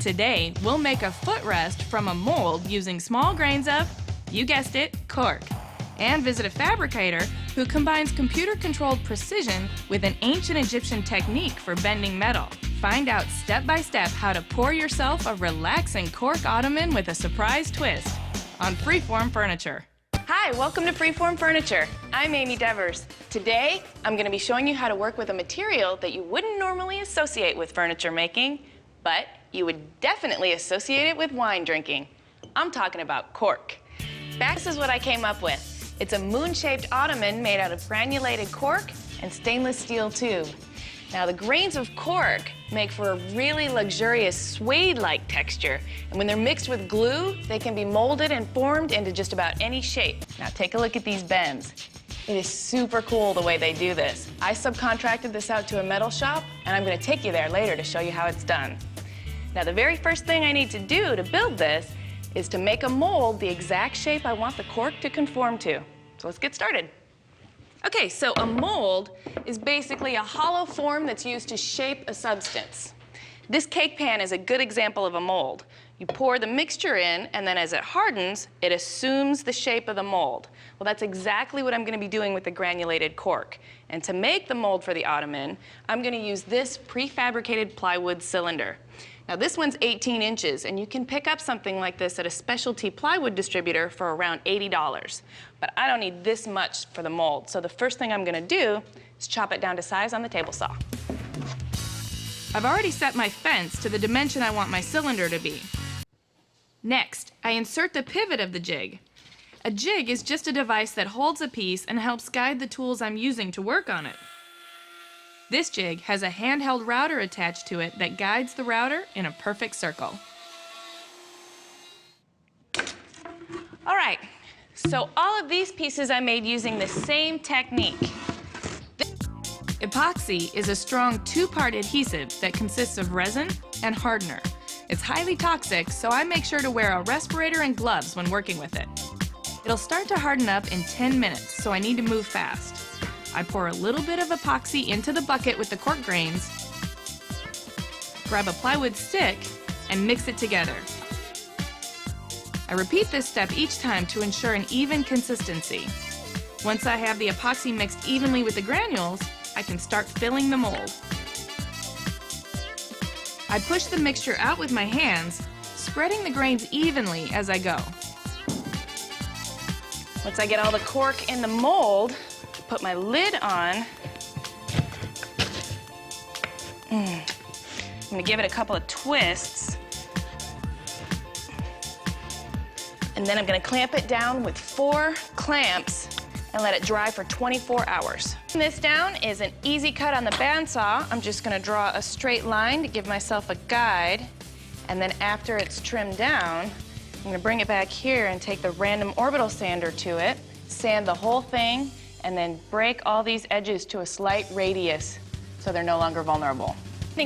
Today, we'll make a footrest from a mold using small grains of, you guessed it, cork. And visit a fabricator who combines computer-controlled precision with an ancient Egyptian technique for bending metal. Find out step by step how to pour yourself a relaxing cork ottoman with a surprise twist on Freeform Furniture. Hi, welcome to Freeform Furniture. I'm Amy Devers. Today, I'm going to be showing you how to work with a material that you wouldn't normally associate with furniture making, but you would definitely associate it with wine drinking. I'm talking about cork. This is what I came up with. It's a moon-shaped ottoman made out of granulated cork and stainless steel tube. Now, the grains of cork make for a really luxurious suede-like texture, and when they're mixed with glue, they can be molded and formed into just about any shape. Now, take a look at these bends. It is super cool the way they do this. I subcontracted this out to a metal shop, and I'm going to take you there later to show you how it's done. Now, the very first thing I need to do to build this is to make a mold the exact shape I want the cork to conform to. So let's get started. Okay, so a mold is basically a hollow form that's used to shape a substance. This cake pan is a good example of a mold. You pour the mixture in, and then as it hardens, it assumes the shape of the mold. Well, that's exactly what I'm going to be doing with the granulated cork. And to make the mold for the ottoman, I'm going to use this prefabricated plywood cylinder. Now, this one's 18 inches, and you can pick up something like this at a specialty plywood distributor for around $80. But I don't need this much for the mold, so the first thing I'm going to do is chop it down to size on the table saw. I've already set my fence to the dimension I want my cylinder to be. Next, I insert the pivot of the jig. A jig is just a device that holds a piece and helps guide the tools I'm using to work on it. This jig has a handheld router attached to it that guides the router in a perfect circle. All right, so all of these pieces I made using the same technique. Epoxy is a strong two-part adhesive that consists of resin and hardener. It's highly toxic, so I make sure to wear a respirator and gloves when working with it. It'll start to harden up in 10 minutes, so I need to move fast. I pour a little bit of epoxy into the bucket with the cork grains, grab a plywood stick, and mix it together. I repeat this step each time to ensure an even consistency. Once I have the epoxy mixed evenly with the granules, I can start filling the mold. I push the mixture out with my hands, spreading the grains evenly as I go. Once I get all the cork in the mold, put my lid on. I'm gonna give it a couple of twists. And then I'm gonna clamp it down with 4 clamps and let it dry for 24 hours. This down is an easy cut on the bandsaw. I'm just gonna draw a straight line to give myself a guide. And then after it's trimmed down, I'm gonna bring it back here and take the random orbital sander to it, sand the whole thing, and then break all these edges to a slight radius so they're no longer vulnerable.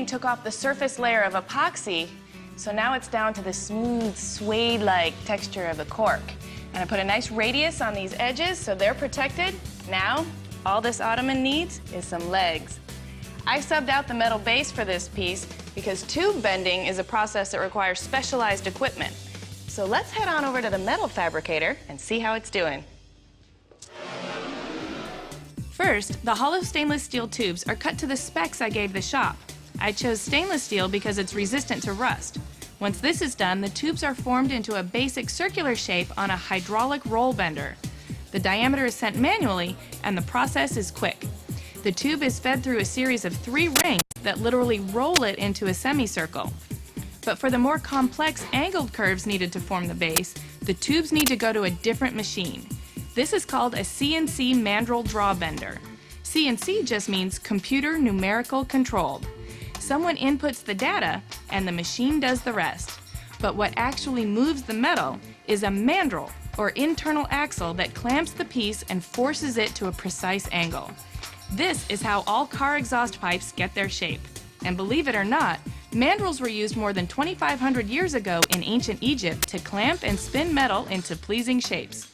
Took off the surface layer of epoxy, so now it's down to the smooth, suede-like texture of the cork. And I put a nice radius on these edges so they're protected. Now, all this ottoman needs is some legs. I subbed out the metal base for this piece because tube bending is a process that requires specialized equipment. So let's head on over to the metal fabricator and see how it's doing. First, the hollow stainless steel tubes are cut to the specs I gave the shop. I chose stainless steel because it's resistant to rust. Once this is done, the tubes are formed into a basic circular shape on a hydraulic roll bender. The diameter is sent manually, and the process is quick. The tube is fed through a series of 3 rings that literally roll it into a semicircle. But for the more complex angled curves needed to form the base, the tubes need to go to a different machine. This is called a CNC mandrel draw bender. CNC just means computer numerical controlled. Someone inputs the data and the machine does the rest. But what actually moves the metal is a mandrel, or internal axle, that clamps the piece and forces it to a precise angle. This is how all car exhaust pipes get their shape. And believe it or not, mandrels were used more than 2,500 years ago in ancient Egypt to clamp and spin metal into pleasing shapes.